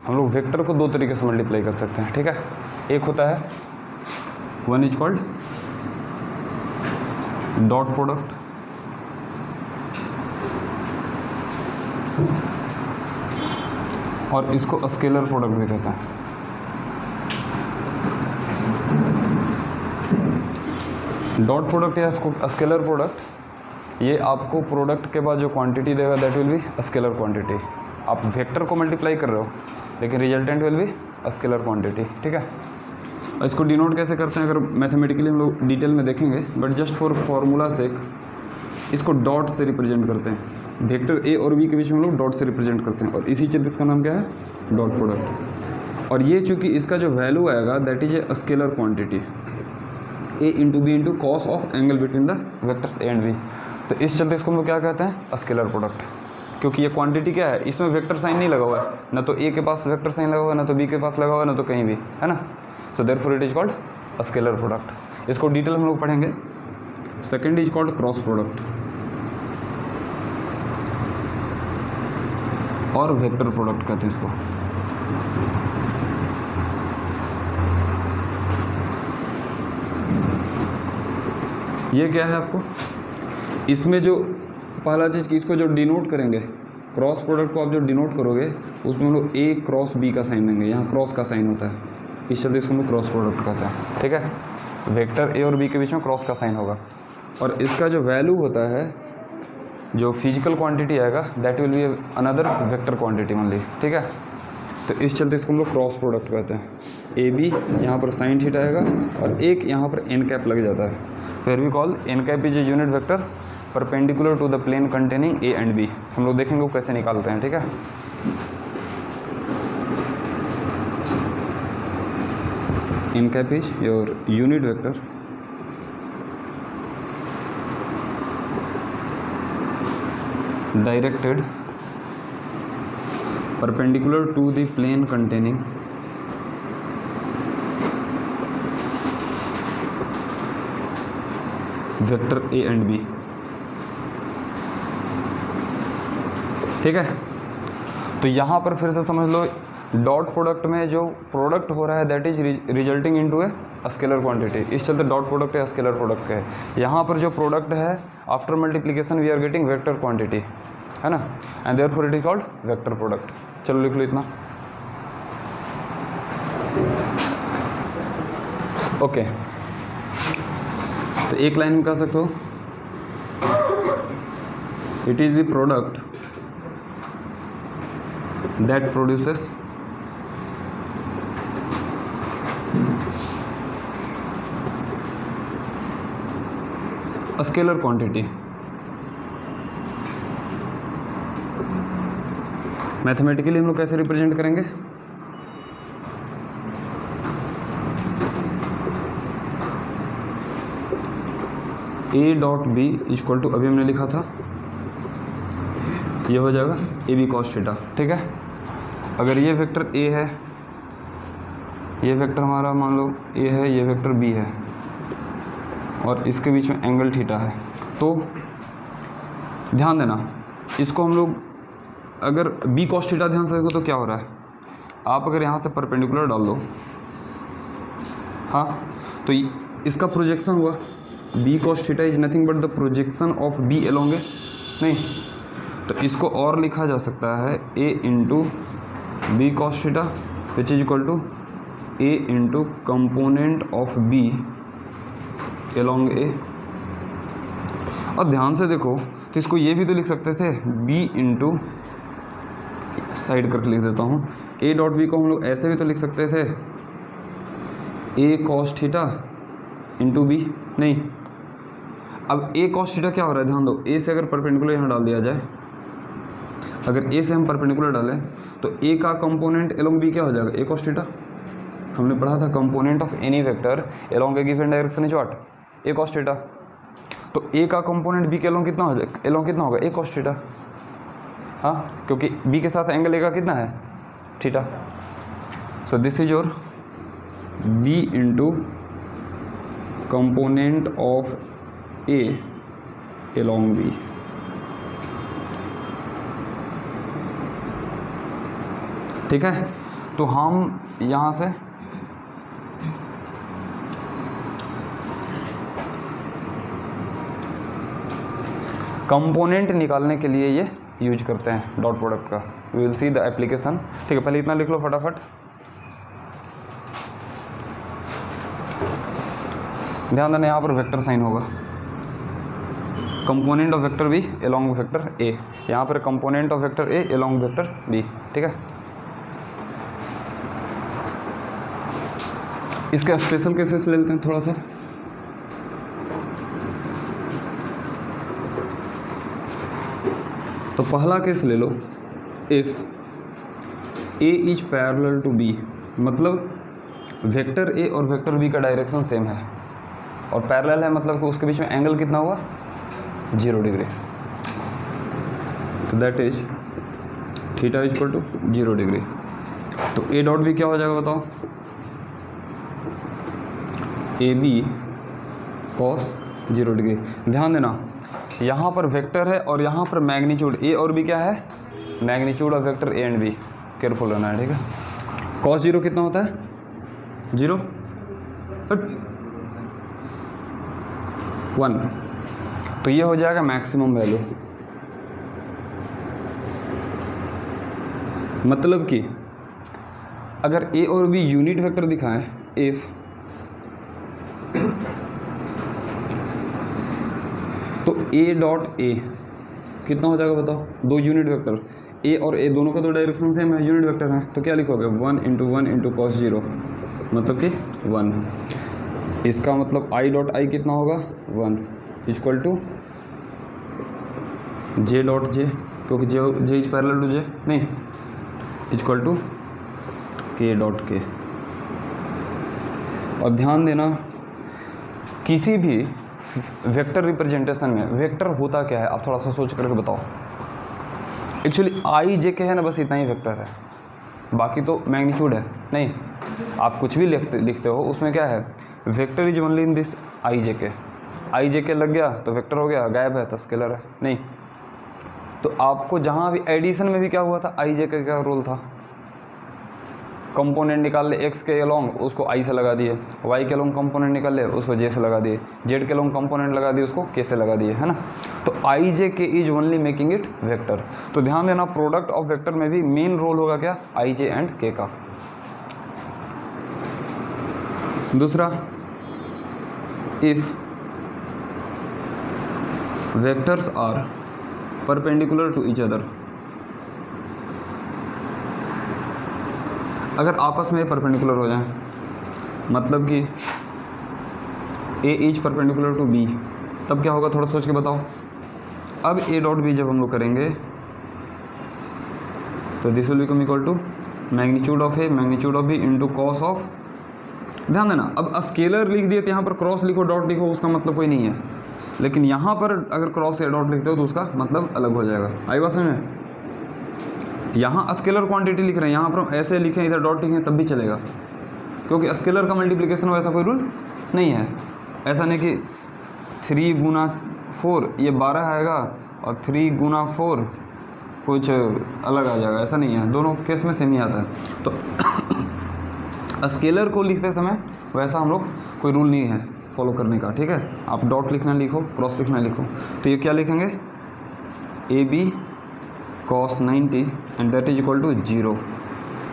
हम लोग वेक्टर को दो तरीके से मल्टीप्लाई कर सकते हैं, ठीक है। एक होता है one is called dot product, और इसको स्केलर प्रोडक्ट भी कहते हैं। डॉट प्रोडक्ट या स्केलर प्रोडक्ट, ये आपको प्रोडक्ट के बाद जो क्वांटिटी देगा that will be scalar quantity. आप वेक्टर को मल्टीप्लाई कर रहे हो लेकिन resultant will be scalar quantity, ठीक है। इसको डिनोट कैसे करते हैं अगर मैथमेटिकली हम लोग डिटेल में देखेंगे, बट जस्ट फॉर फार्मूला सेक इसको डॉट से रिप्रेजेंट करते हैं। वेक्टर ए और बी के बीच में हम लोग डॉट से रिप्रेजेंट करते हैं, और इसी चलते इसका नाम क्या है, डॉट प्रोडक्ट। और ये चूँकि इसका जो वैल्यू आएगा that is a scalar quantity, A into B into cos of angle between the vectors A and B. तो इस चलते इसको हम लोग क्या कहते हैं, स्केलर प्रोडक्ट, क्योंकि ये क्वांटिटी क्या है, इसमें वेक्टर साइन नहीं लगा हुआ है, ना तो ए के पास वेक्टर साइन लगा हुआ है, ना तो बी के पास लगा हुआ है, ना तो कहीं भी, है ना। So therefore it is called scalar product. इसको डिटेल हम लोग पढ़ेंगे। Second is called cross product और वेक्टर प्रोडक्ट कहते हैं इसको। ये क्या है आपको, इसमें जो पहला चीज़ कि इसको जो डिनोट करेंगे, क्रॉस प्रोडक्ट को आप जो डिनोट करोगे उसमें हम लोग ए क्रॉस बी का साइन देंगे, यहाँ क्रॉस का साइन होता है, इस चलते इसको हम लोग क्रॉस प्रोडक्ट कहते हैं, ठीक है। वेक्टर ए और बी के बीच में क्रॉस का साइन होगा, और इसका जो वैल्यू होता है, जो फिजिकल क्वांटिटी आएगा that will be another vector quantity only, ठीक है। तो इस चलते इसको हम लोग क्रॉस प्रोडक्ट कहते हैं। ए बी यहाँ पर साइन थीटा आएगा और एक यहाँ पर एन कैप लग जाता है, फिर भी call N cap is a unit vector perpendicular to the plane containing A and B. हम लोग देखेंगे वो कैसे निकालते हैं, ठीक है। N cap is your unit vector directed perpendicular to the plane containing vector a and b, ठीक है। तो यहाँ पर फिर से समझ लो, डॉट प्रोडक्ट में जो प्रोडक्ट हो रहा है that is resulting into a scalar quantity, इस चलते डॉट प्रोडक्ट या स्केलर प्रोडक्ट का है। यहाँ पर जो प्रोडक्ट है after multiplication we are getting vector quantity, है ना, and therefore it is called vector product. चलो लिख लो इतना, ओके। तो एक लाइन में कह सकते हो, it is the product that produces scalar quantity. Mathematically हम लोग कैसे रिप्रेजेंट करेंगे, A dot B equal to, अभी हमने लिखा था ये हो जाएगा ए बी कॉस थीटा, ठीक है। अगर ये वेक्टर ए है, ये वेक्टर हमारा मान लो ए है, ये वेक्टर बी है, और इसके बीच में एंगल थीटा है, तो ध्यान देना इसको हम लोग अगर बी कॉस थीटा ध्यान से देखो तो क्या हो रहा है, आप अगर यहाँ से परपेंडिकुलर डाल दो, हाँ, तो इसका प्रोजेक्शन हुआ, B cos theta is nothing but the projection of B along A, नहीं, तो इसको और लिखा जा सकता है A into B cos theta which is equal to A into component of B along A. और ध्यान से देखो तो इसको ये भी तो लिख सकते थे b इंटू, साइड करके लिख देता हूँ, a डॉट बी को हम लोग ऐसे भी तो लिख सकते थे a cos theta into B, नहीं, अब a कॉस थीटा क्या हो रहा है, ध्यान दो, a से अगर परपेंडिकुलर यहाँ डाल दिया जाए, अगर a से हम परपेंडिकुलर डालें तो a का कंपोनेंट एलोंग b क्या हो जाएगा, a कॉस थीटा। हमने पढ़ा था component of any vector along A given direction is what, a cos theta. तो a का कंपोनेंट b के एलोंग कितना हो जाएगा, एलोंग कितना होगा, a कॉस थीटा, हाँ, क्योंकि b के साथ एंगल a का कितना है, theta. So this is your b into component of a along b। ठीक है। तो हम यहाँ से कंपोनेंट निकालने के लिए ये यूज करते हैं डॉट प्रोडक्ट का। We will see the application. ठीक है, पहले इतना लिख लो फटाफट। ध्यान देना यहाँ पर वेक्टर साइन होगा, component of vector B along vector A. यहाँ पर component of vector A along vector B. ठीक है, इसके स्पेशल केसेस ले लेते हैं थोड़ा सा। तो पहला केस ले लो, if A is parallel to B, मतलब वेक्टर ए और वेक्टर बी का डायरेक्शन सेम है और पैरेलल है, मतलब कि उसके बीच में एंगल कितना हुआ 0 डिग्री। तो that is theta is equal to 0 degree. तो ए डॉट बी क्या हो जाएगा बताओ, ए बी कॉस 0 डिग्री। ध्यान देना यहाँ पर वेक्टर है और यहाँ पर मैग्नीट्यूड ए और बी क्या है, magnitude of vector A and B. Careful रहना है, ठीक है। कॉस 0 कितना होता है 0 1। तो ये हो जाएगा मैक्सिमम वैल्यू। मतलब कि अगर ए और बी यूनिट वेक्टर दिखाएं, इफ तो ए डॉट ए कितना हो जाएगा बताओ, 2 यूनिट वेक्टर ए और ए दोनों का तो डायरेक्शन सेम है, यूनिट वेक्टर है। तो क्या लिखोगे 1 × 1 × cos 0, मतलब कि 1। इसका मतलब आई डॉट आई कितना होगा 1 equal to J dot J, क्योंकि J is parallel to J, नहीं इक्वल टू के डॉट के। और ध्यान देना किसी भी वेक्टर रिप्रेजेंटेशन में वेक्टर होता क्या है, आप थोड़ा सा सोच करके बताओ। एक्चुअली आई जे के है ना, बस इतना ही वेक्टर है, बाकी तो मैग्नीट्यूड है। नहीं, आप कुछ भी लिखते हो उसमें क्या है, vector is only in this I J K. I J के लग गया तो वेक्टर हो गया, गायब है तो स्केलर है। नहीं, तो आपको जहाँ भी एडिशन में भी क्या हुआ था, आई जे के का रोल था, कंपोनेंट निकाल ले एक्स के अलोंग, उसको आई से लगा दिए, वाई के अलोंग कंपोनेंट निकाल ले, उसको जे से लगा दिए, जेड के अलोंग कंपोनेंट लगा दिए, उसको के से लगा दिए, है ना। तो आई जे के is only making it vector. तो ध्यान देना प्रोडक्ट ऑफ वेक्टर में भी मेन रोल होगा क्या, आई जे एंड के का। दूसरा, if vectors are perpendicular to each other, अगर आपस में परपेंडिकुलर हो जाएं, मतलब कि A is perpendicular to B, तब क्या होगा थोड़ा सोच के बताओ। अब ए डॉट बी जब हम लोग करेंगे तो this will become equal to magnitude of A magnitude of B into cos of. ध्यान देना, अब स्केलर लिख दिए तो यहाँ पर क्रॉस लिखो डॉट लिखो, उसका मतलब कोई नहीं है, लेकिन यहाँ पर अगर क्रॉस या डॉट लिखते हो तो उसका मतलब अलग हो जाएगा। आई बात समझ में। यहाँ स्केलर क्वांटिटी लिख रहे हैं, यहाँ पर हम ऐसे लिखें इधर डॉट लिखें तब भी चलेगा, क्योंकि स्केलर का मल्टीप्लिकेशन वैसा कोई रूल नहीं है। ऐसा नहीं कि 3 × 4 ये 12 आएगा और 3 × 4 कुछ अलग आ जाएगा, ऐसा नहीं है, दोनों केस में सेम ही आता है। तो स्केलर को लिखते समय वैसा हम लोग कोई रूल नहीं है फॉलो करने का, ठीक है। आप डॉट लिखना लिखो, क्रॉस लिखना लिखो, तो ये क्या लिखेंगे A B cos 90 and that is equal to 0।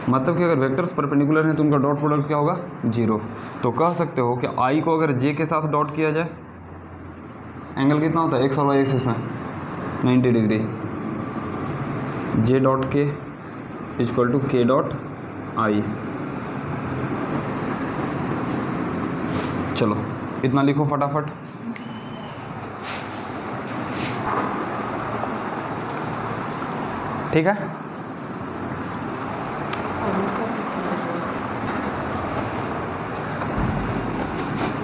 मतलब कि अगर वेक्टर्स परपेंडिकुलर हैं तो उनका डॉट प्रोडक्ट क्या होगा 0। तो कह सकते हो कि आई को अगर जे के साथ डॉट किया जाए, एंगल कितना होता है एक्स और वाई एक्सिस में 90 डिग्री, जे डॉट के इक्वल टू के डॉट आई। चलो इतना लिखो फटाफट। ठीक है,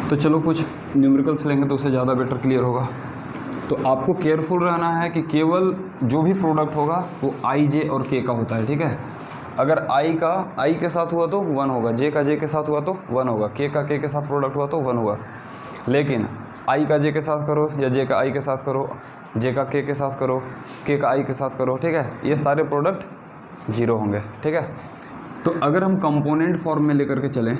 तो चलो कुछ न्यूमेरिकल्स लेंगे तो उससे ज़्यादा बेटर क्लियर होगा। तो आपको केयरफुल रहना है कि केवल जो भी प्रोडक्ट होगा वो आई जे और के का होता है, ठीक है। अगर आई का आई के साथ हुआ तो 1 होगा, जे का जे के साथ हुआ तो 1 होगा, के का के साथ प्रोडक्ट हुआ तो 1 होगा। लेकिन आई का जे के साथ करो या जे का आई के साथ करो, जे का के साथ करो, के का आई के साथ करो, ठीक है, ये सारे प्रोडक्ट 0 होंगे, ठीक है। तो अगर हम कंपोनेंट फॉर्म में लेकर के चलें,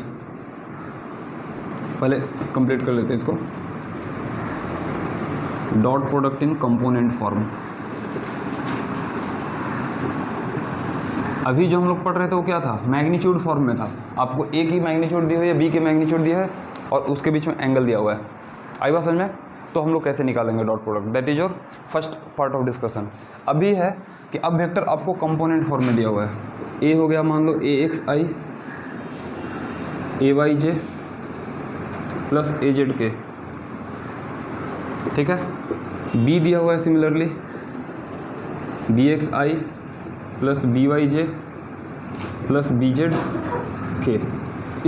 पहले कंप्लीट कर लेते हैं इसको, dot product in component form. अभी जो हम लोग पढ़ रहे थे वो क्या था, मैग्नीट्यूड फॉर्म में था। आपको ए की मैग्नीट्यूड दी हुई है, बी की मैग्नीट्यूड दी है और उसके बीच में एंगल दिया हुआ है। आई बात समझ में? तो हम लोग कैसे निकालेंगे dot product, that is your first part of discussion. अभी है कि अब वेक्टर आपको कंपोनेंट फॉर्म में दिया हुआ है। ए हो गया मान लो ए X I A Y J plus A Z के, ठीक है। बी दिया हुआ है similarly B X I plus B Y J plus B Z के,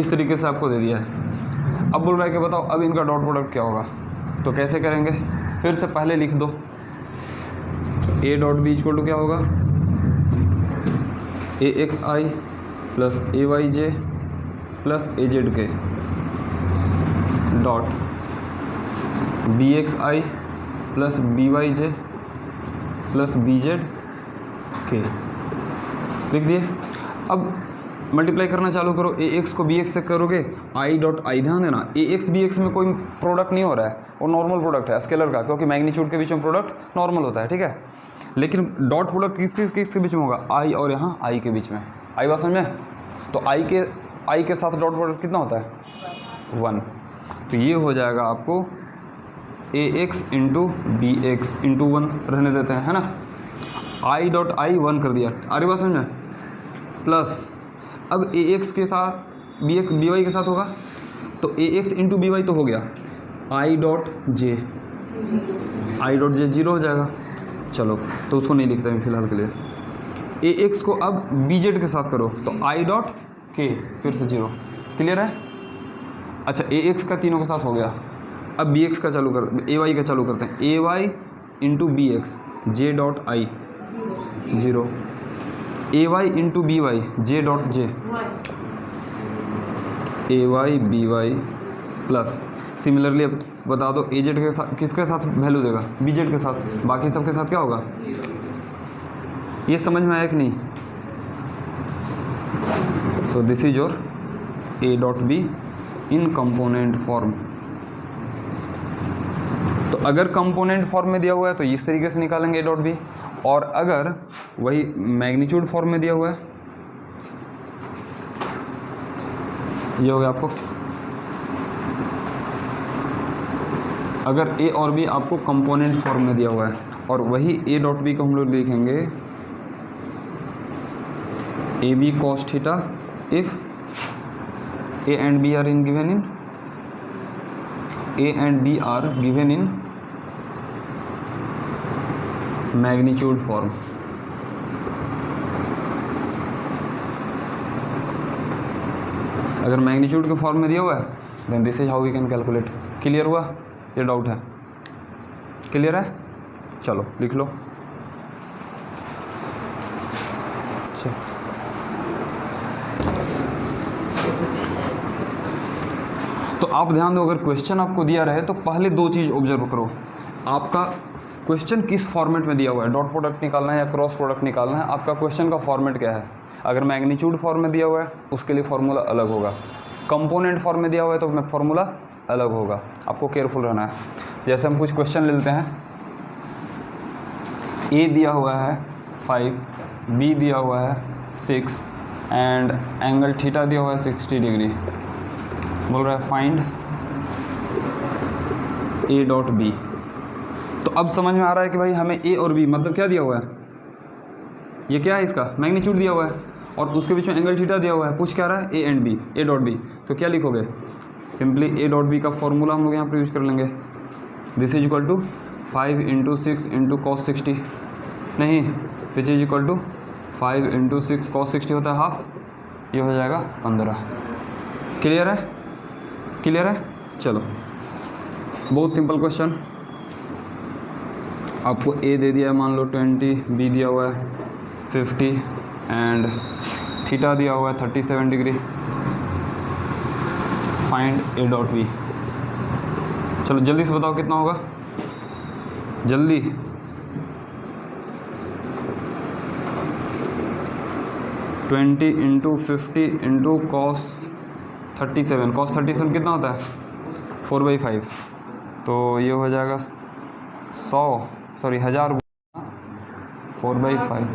इस तरीके से आपको दे दिया है। अब बोल रहा है कि बताओ अब इनका डॉट प्रोडक्ट क्या होगा, तो कैसे करेंगे, फिर से पहले लिख दो A dot B equal to क्या होगा, A X I plus A Y J plus A Z K dot B X I plus B Y J plus B Z K, लिख दिए। अब मल्टीप्लाई करना चालू करो, ए एक्स को B X से करोगे, आई डॉट आई, ध्यान देना ए एक्स बी एक्स में कोई प्रोडक्ट नहीं हो रहा है, वो नॉर्मल प्रोडक्ट है स्केलर का, क्योंकि मैग्नीट्यूड के बीच में प्रोडक्ट नॉर्मल होता है, ठीक है। लेकिन डॉट प्रोडक्ट किसके बीच में होगा, आई और यहाँ आई के बीच में। आई बात समझ में? तो आई के साथ डॉट प्रोडक्ट कितना होता है, 1। तो ये हो जाएगा आपको A X into B X into 1 रहने देते हैं, है ना। आई डॉट आई 1 कर दिया, अरे बात समझ में, प्लस अब ए एक्स के साथ बी एक्स बी वाई के साथ होगा, तो ए एक्स इंटू बी वाई तो हो गया, आई डॉट जे 0 हो जाएगा। चलो तो उसको नहीं लिखते हैं फिलहाल के लिए। ए एक्स को अब बी जेड के साथ करो, तो आई डॉट के फिर से 0, क्लियर है। अच्छा ए एक्स का तीनों के साथ हो गया, अब बी एक्स का चालू कर, ए वाई का चालू करते हैं, A Y into B X J dot I 0, A Y into B Y J dot J A Y B Y plus similarly अब बता दो ए जेड के साथ किसके साथ वैल्यू देगा, बी जेड के साथ, बाकी सबके साथ क्या होगा। ये समझ में आया कि नहीं। So this is your A dot be in component form. तो अगर कंपोनेंट फॉर्म में दिया हुआ है तो इस तरीके से निकालेंगे ए डॉट बी, और अगर वही मैग्नीट्यूड फॉर्म में दिया हुआ है, ये हो गया आपको। अगर ए और बी आपको कंपोनेंट फॉर्म में दिया हुआ है, और वही ए डॉट बी को हम लोग लिखेंगे A B cos theta if A and B are in given in A and B are given in magnitude form. अगर मैग्नीट्यूड के फॉर्म में दिया हुआ है then this is how we can calculate. Clear हुआ, ये डाउट है, clear है। चलो लिख लो। तो आप ध्यान दो, अगर क्वेश्चन आपको दिया रहे तो पहले दो चीज़ ऑब्जर्व करो, आपका क्वेश्चन किस फॉर्मेट में दिया हुआ है, डॉट प्रोडक्ट निकालना है या क्रॉस प्रोडक्ट निकालना है, आपका क्वेश्चन का फॉर्मेट क्या है। अगर मैग्नीट्यूड फॉर्म में दिया हुआ है उसके लिए फार्मूला अलग होगा, कंपोनेंट फॉर्म में दिया हुआ है तो फार्मूला अलग होगा, आपको केयरफुल रहना है। जैसे हम कुछ क्वेश्चन ले लेते हैं, ए दिया हुआ है 5, बी दिया हुआ है 6 एंड एंगल थीटा दिया हुआ है 60 डिग्री। बोल रहा है फाइंड ए डॉट बी। तो अब समझ में आ रहा है कि भाई हमें ए और बी मतलब क्या दिया हुआ है, ये क्या है, इसका मैग्नीट्यूड दिया हुआ है और उसके बीच में एंगल थीटा दिया हुआ है। पूछ क्या रहा है, a and b, a dot b. तो क्या लिखोगे, सिंपली ए डॉट बी का फॉर्मूला हम लोग यहाँ पर यूज कर लेंगे, this is equal to 5 into 6 into cos 60, नहीं which is equal to 5 into 6 cos 60 होता है हाफ, ये हो जाएगा 15। क्लियर है, क्लियर है। चलो बहुत सिंपल क्वेश्चन, आपको ए दे दिया है मान लो 20, बी दिया हुआ है 50 एंड थीटा दिया हुआ है 37 degree. Find a dot b. चलो जल्दी से बताओ कितना होगा, जल्दी। 20 इंटू 50 इंटू कॉस 37। कॉस 37 कितना होता है 4/5, तो ये हो जाएगा 1000 4/5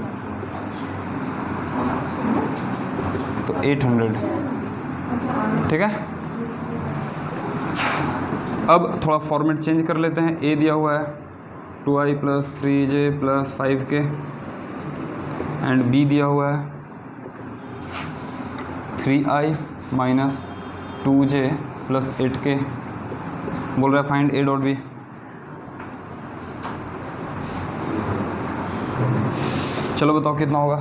तो 800। ठीक है, अब थोड़ा फॉर्मेट चेंज कर लेते हैं। ए दिया हुआ है 2i + 3j + 5k and B दिया हुआ है 3i - 2j + 8k। बोल रहा है फाइंड a डॉट बी। चलो बताओ कितना होगा।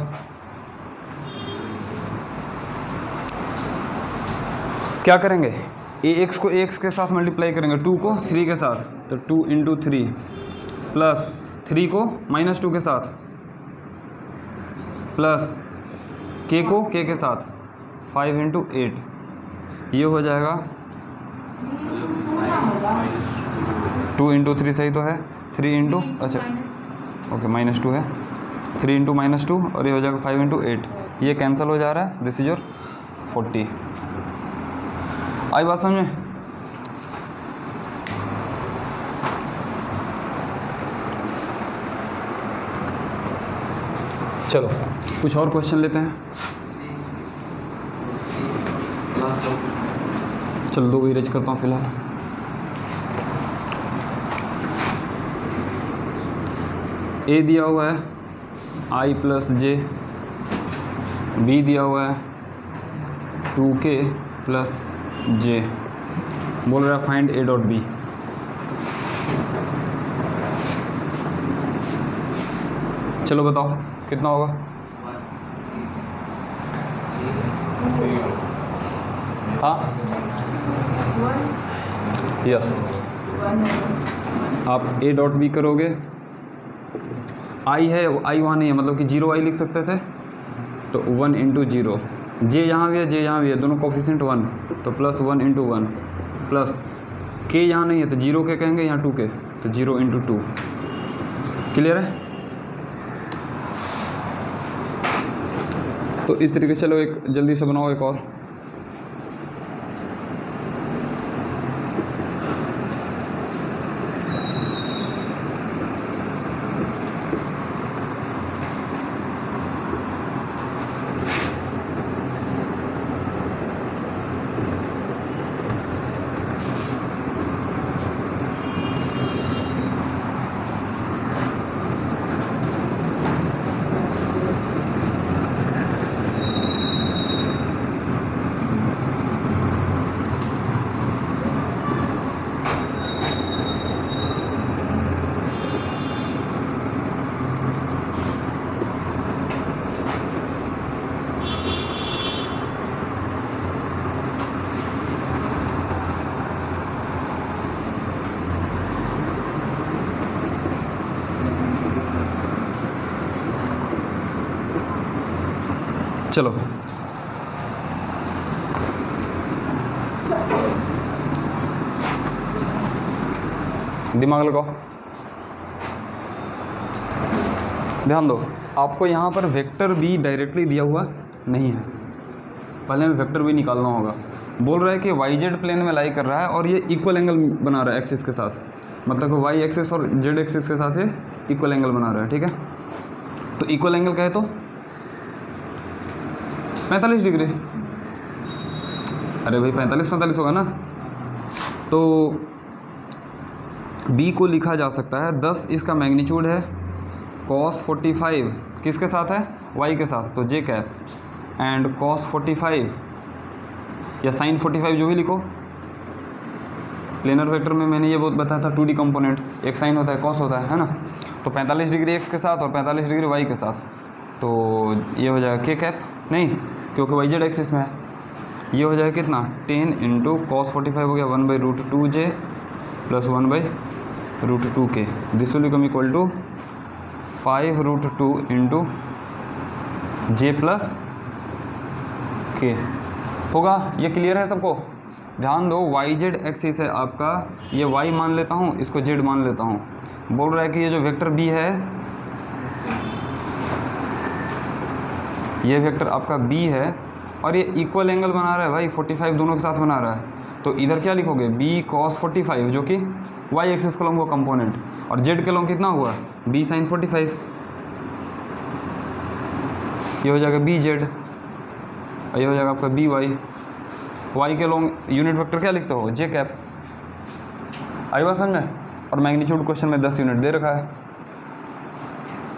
क्या करेंगे, ax को ax के साथ मल्टीप्लाई करेंगे, 2 को 3 के साथ, तो 2 × 3 प्लस 3 को -2 के साथ प्लस k को k के साथ 5 × 8, ये हो जाएगा 2 × 3 सही तो है, 3 × अच्छा ओके -2 है, 3 × -2 और ये हो जाएगा 5 × 8, ये कैंसिल हो जा रहा है, दिस इज योर 40। आई बात समझ में। चलो कुछ और क्वेश्चन लेते हैं। चलो 2 इरेज करता हूँ फिलहाल। ए दिया हुआ है i + j, बी दिया हुआ है 2k + j। बोल रहा है फाइंड a डॉट बी। चलो बताओ कितना होगा। हाँ यस, आप a डॉट बी करोगे, i है, i वहाँ नहीं है, मतलब कि 0i लिख सकते थे, तो 1 × 0, j यहाँ भी है, j यहाँ भी है, दोनों कोफिशिएंट 1, तो +1 × 1 प्लस k यहाँ नहीं है तो 0k कहेंगे, यहाँ 2k, तो 0 × 2। क्लियर है। तो इस तरीके से चलो एक जल्दी से बनाओ एक और। चलो दिमाग लगाओ, ध्यान दो। आपको यहाँ पर वेक्टर बी डायरेक्टली दिया हुआ नहीं है, पहले हमें वेक्टर बी निकालना होगा। बोल रहा है कि वाई जेड प्लेन में लाई कर रहा है और ये इक्वल एंगल बना रहा है एक्सिस के साथ, मतलब कि वाई एक्सिस और जेड एक्सिस के साथ ये इक्वल एंगल बना रहा है। ठीक है, तो इक्वल एंगल क्या है, तो 45 डिग्री। अरे भाई 45 होगा ना, तो b को लिखा जा सकता है 10, इसका मैग्नीट्यूड है cos 45, किसके साथ है, y के साथ, तो j कैप, एंड cos 45 या sin 45 जो भी लिखो। प्लेनर वेक्टर में मैंने ये बहुत बताया था 2D कंपोनेंट, एक साइन होता है cos होता है ना, तो 45 डिग्री x के साथ और 45 डिग्री y के साथ, तो ये हो जाएगा k कैप, नहीं क्योंकि वाई जेड एक्सिस में है, ये हो जाएगा कितना 10 × cos 45 हो गया 1/√2j + 1/√2k, this will become equal to 5√2 × j + k होगा। ये क्लियर है सबको। ध्यान दो, वाई जेड एक्सिस है आपका, ये y मान लेता हूँ, इसको z मान लेता हूँ। बोल रहा है कि ये जो वेक्टर b है ये वेक्टर आपका बी है और ये इक्वल एंगल बना रहा है भाई, 45 दोनों के साथ बना रहा है, तो इधर क्या लिखोगे बी कॉस 45 जो कि वाई एक्सिस का लॉन्ग हुआ कंपोनेंट, और जेड के लॉन्ग कितना हुआ बी साइन 45, ये हो जाएगा बी जेड, ये हो जाएगा आपका बी वाई। वाई के लॉन्ग यूनिट वेक्टर क्या लिखते हो जे कैप, आई बात समझ में, और मैग्नीट्यूड क्वेश्चन में 10 यूनिट दे रखा है,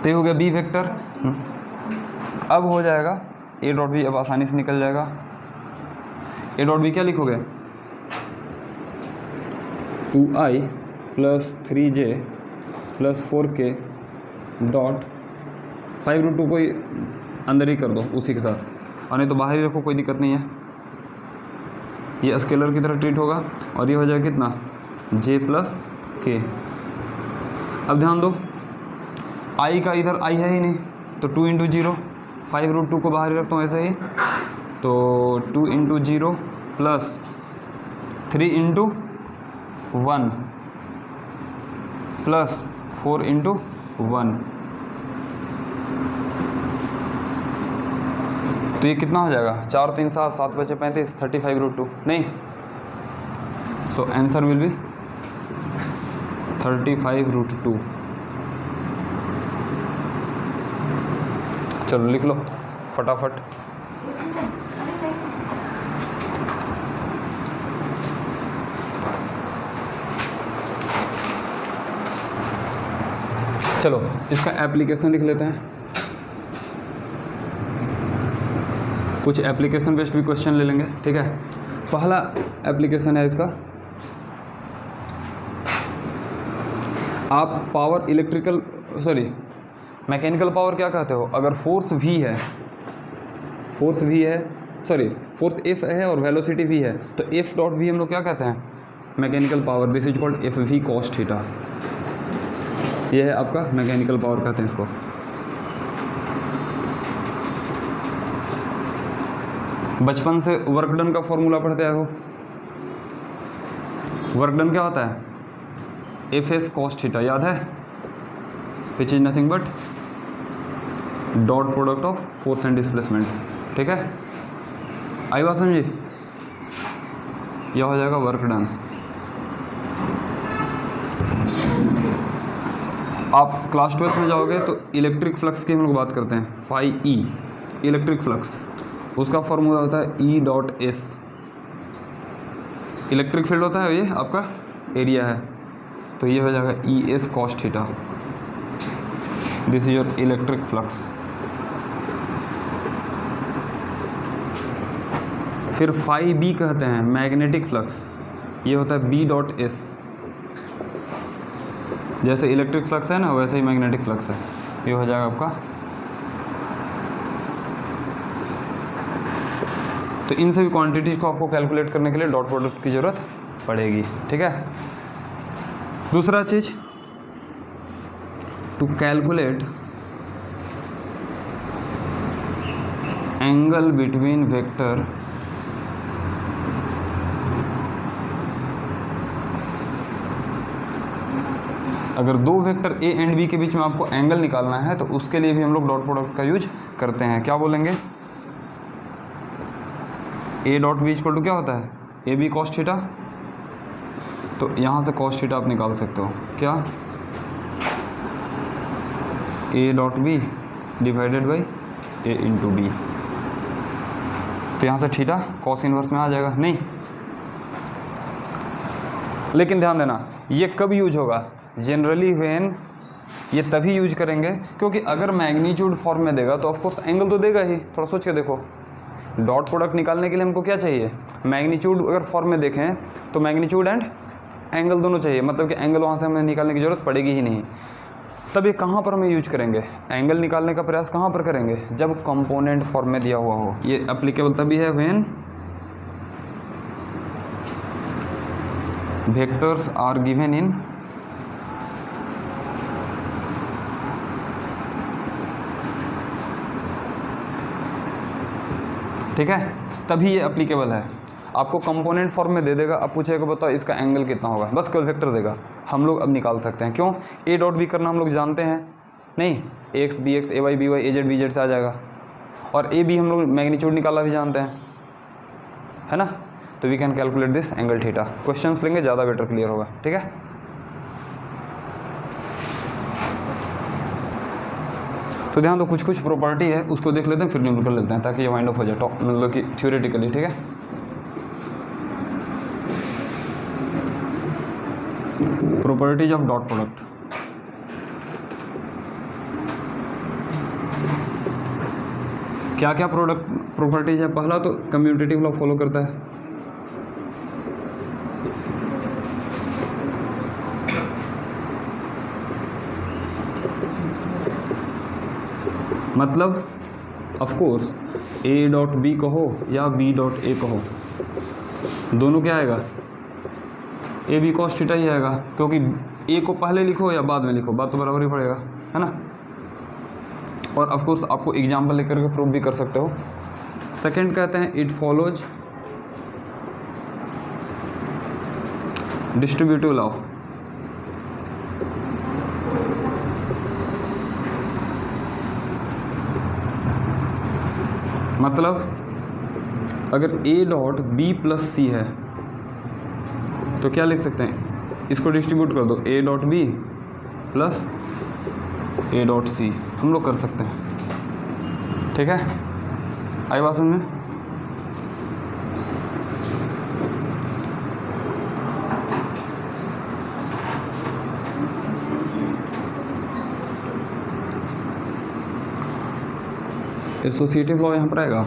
तो ये हो गया बी वेक्टर। अब हो जाएगा ए डॉट बी, अब आसानी से निकल जाएगा। ए डॉट बी क्या लिखोगे 2i + 3j + 4k डॉट 5√2 को अंदर ही कर दो उसी के साथ, और नहीं तो बाहर ही रखो, कोई दिक्कत नहीं है, ये स्केलर की तरह ट्रीट होगा, और ये हो जाएगा कितना j + k। अब ध्यान दो i का इधर i है ही नहीं, तो 2 × 0, 5√2 को बाहर ही रखता हूँ ऐसे ही, तो 2 × 0 + 3 × 1 + 4 × 1, तो ये कितना हो जाएगा 4 3 7 7 बचे 35, 35√2 नहीं, सो आंसर विल बी 35√2। चलो लिख लो फटाफट। चलो इसका एप्लीकेशन लिख लेते हैं, कुछ एप्लीकेशन बेस्ड भी क्वेश्चन ले लेंगे, ठीक है। पहला एप्लीकेशन है इसका, आप पावर मैकेनिकल पावर क्या कहते हो, अगर फोर्स v है, फोर्स F है और वेलोसिटी v है, तो F डॉट v हम लोग क्या कहते हैं mechanical power, this is called FV cos theta, ये है आपका मैकेनिकल पावर कहते हैं इसको। बचपन से वर्क डन का फॉर्मूला पढ़ते आए हो, वर्क डन क्या होता है FS cos थीटा, याद है, which is nothing but dot product of force and displacement, ठीक है, आई बात समझी, यह हो जाएगा वर्क डन। आप क्लास 12 में जाओगे तो इलेक्ट्रिक फ्लक्स की हम लोग बात करते हैं, फाई ई इलेक्ट्रिक फ्लक्स, उसका फॉर्मूला होता है E dot S, electric field होता है, ये आपका एरिया है, तो ये हो जाएगा ES cos theta, this is your electric flux. फिर फाई B कहते हैं मैग्नेटिक फ्लक्स, ये होता है B डॉट S, जैसे इलेक्ट्रिक फ्लक्स है ना वैसे ही मैग्नेटिक फ्लक्स है, ये हो जाएगा आपका। तो इन सभी क्वांटिटीज को आपको कैलकुलेट करने के लिए डॉट प्रोडक्ट की ज़रूरत पड़ेगी, ठीक है। दूसरा चीज, to calculate angle between vector अगर दो वेक्टर ए एंड बी के बीच में आपको एंगल निकालना है तो उसके लिए भी हम लोग डॉट प्रोडक्ट का यूज करते हैं। क्या बोलेंगे, a dot B equal to क्या होता है ए बी कॉस थीटा, तो यहाँ से कॉस थीटा आप निकाल सकते हो, क्या a dot b divided by a into d, तो यहाँ से थीटा कॉस इनवर्स में आ जाएगा, नहीं। लेकिन ध्यान देना ये कब यूज होगा, जनरली व्हेन, ये तभी यूज करेंगे क्योंकि अगर मैग्नीट्यूड फॉर्म में देगा तो ऑफकोर्स एंगल तो देगा ही। थोड़ा सोच के देखो, डॉट प्रोडक्ट निकालने के लिए हमको क्या चाहिए, मैग्नीट्यूड अगर फॉर्म में देखें तो मैग्नीट्यूड एंड एंगल दोनों चाहिए, मतलब कि एंगल वहाँ से हमें निकालने की ज़रूरत पड़ेगी ही नहीं। तब ये कहाँ पर हमें यूज करेंगे, एंगल निकालने का प्रयास कहाँ पर करेंगे, जब कंपोनेंट फॉर्म में दिया हुआ हो। ये एप्लीकेबल तभी है when vectors are given in ठीक है, तभी ये एप्लीकेबल है। आपको कंपोनेंट फॉर्म में दे देगा, अब पूछेगा बताओ इसका एंगल कितना होगा, बस केवल वेक्टर देगा, हम लोग अब निकाल सकते हैं। क्यों, ए डॉट बी करना हम लोग जानते हैं नहीं, ए एक्स बी एक्स ए वाई बी वाई ए जेड बी जेड से आ जाएगा। और ए बी हम लोग मैग्नीट्यूड निकाला भी जानते हैं, है ना, तो we can calculate this angle theta. Questions लेंगे ज़्यादा बेटर क्लियर होगा, ठीक है। तो ध्यान दो, कुछ कुछ प्रॉपर्टी है उसको देख लेते हैं, फिर निकल लेते हैं ताकि ये वाइंड अप हो जाए, मतलब कि थ्योरेटिकली, ठीक है। Properties of dot product. क्या क्या प्रॉपर्टीज है? पहला तो कम्यूटेटिव लॉ फॉलो करता है, मतलब of course a dot b कहो या बी डॉट ए कहो, दोनों क्या आएगा? ए बी कॉस थीटा ही आएगा, क्योंकि ए को पहले लिखो या बाद में लिखो, बात तो बराबर ही पड़ेगा, है ना। और ऑफ कोर्स आपको एग्जाम्पल लेकर के प्रूव भी कर सकते हो। सेकंड कहते हैं इट फॉलोज डिस्ट्रीब्यूटिव लॉ, मतलब अगर a डॉट बी प्लस सी है तो क्या लिख सकते हैं, इसको डिस्ट्रीब्यूट कर दो, a dot b plus a dot c, हम लोग कर सकते हैं, ठीक है। आई बात समझ में? एसोसिएटिव लॉ यहाँ पर आएगा,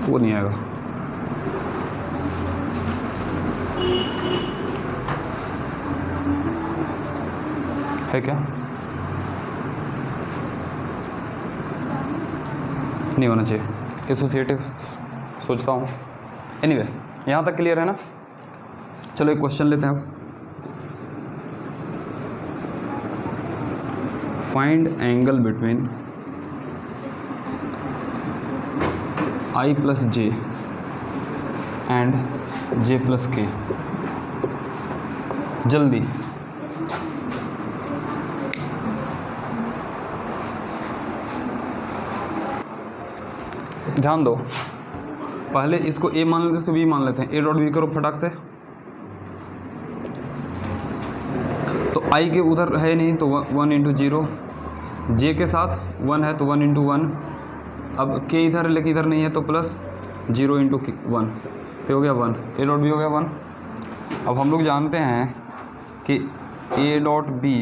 वो नहीं आएगा। है क्या? नहीं होना चाहिए एसोसिएटिव, सोचता हूँ। एनीवे, यहाँ तक क्लियर है ना? चलो एक क्वेश्चन लेते हैं अब। Find angle between I plus J and J plus के। जल्दी ध्यान दो, पहले इसको ए मान लेते हैं, इसको बी मान लेते हैं। ए डॉट बी करो फटाक से, तो आई के उधर है नहीं तो 1 इंटू 0, जे के साथ 1 है तो 1 इंटू 1, अब के इधर है लेकिन इधर नहीं है तो प्लस 0 इंटू 1, तो हो गया 1, ए डॉट बी हो गया 1। अब हम लोग जानते हैं कि a dot B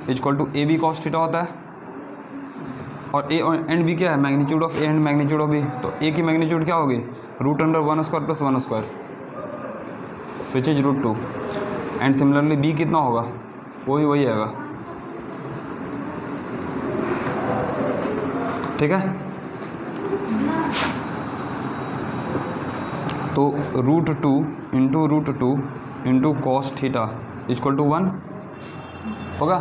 equal to a B cos theta होता है, और ए एंड बी क्या है? Magnitude of a and magnitude of b. तो ए की मैग्नीट्यूड क्या होगी? Root under 1 square plus 1 square, which is root 2। And similarly b कितना होगा? वही आएगा, ठीक है। तो root 2 into cos theta equal to 1 होगा।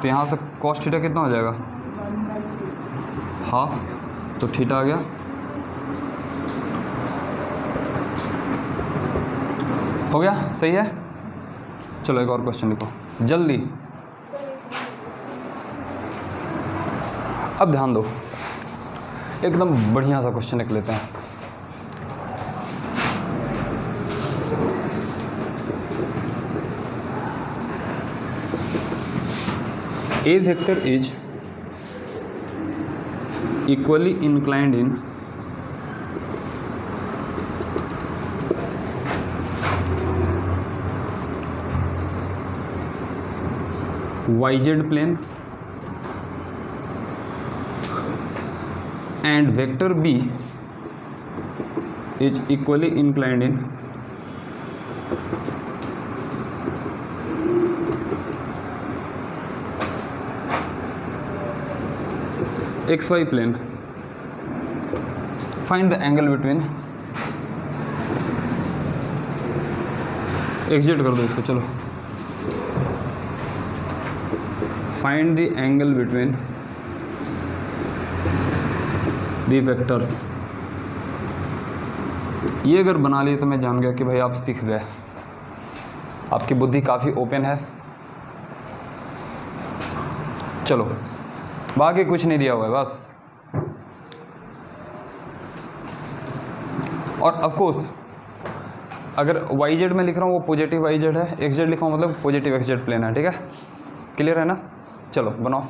तो यहाँ से कॉस थीटा कितना हो जाएगा? हाफ, तो थीटा आ गया। हो गया, सही है। चलो एक और क्वेश्चन लिखो जल्दी। अब ध्यान दो, एकदम बढ़िया सा क्वेश्चन लिख लेते हैं। A vector is equally inclined in YZ plane and vector B is equally inclined in XY plane. Find the angle between, exit कर दो इसको, चलो। Find the angle between the vectors ये अगर बना लिए तो मैं जान गया कि भाई आप सीख गए, आपकी बुद्धि काफ़ी ओपन है। चलो बाकी कुछ नहीं दिया हुआ है बस। और ऑफ कोर्स अगर वाई जेड में लिख रहा हूँ वो पॉजिटिव वाई जेड है, एक्स जेड लिखा हूँ मतलब पॉजिटिव एक्स जेड प्लेन है, ठीक है, क्लियर है ना। चलो बनाओ।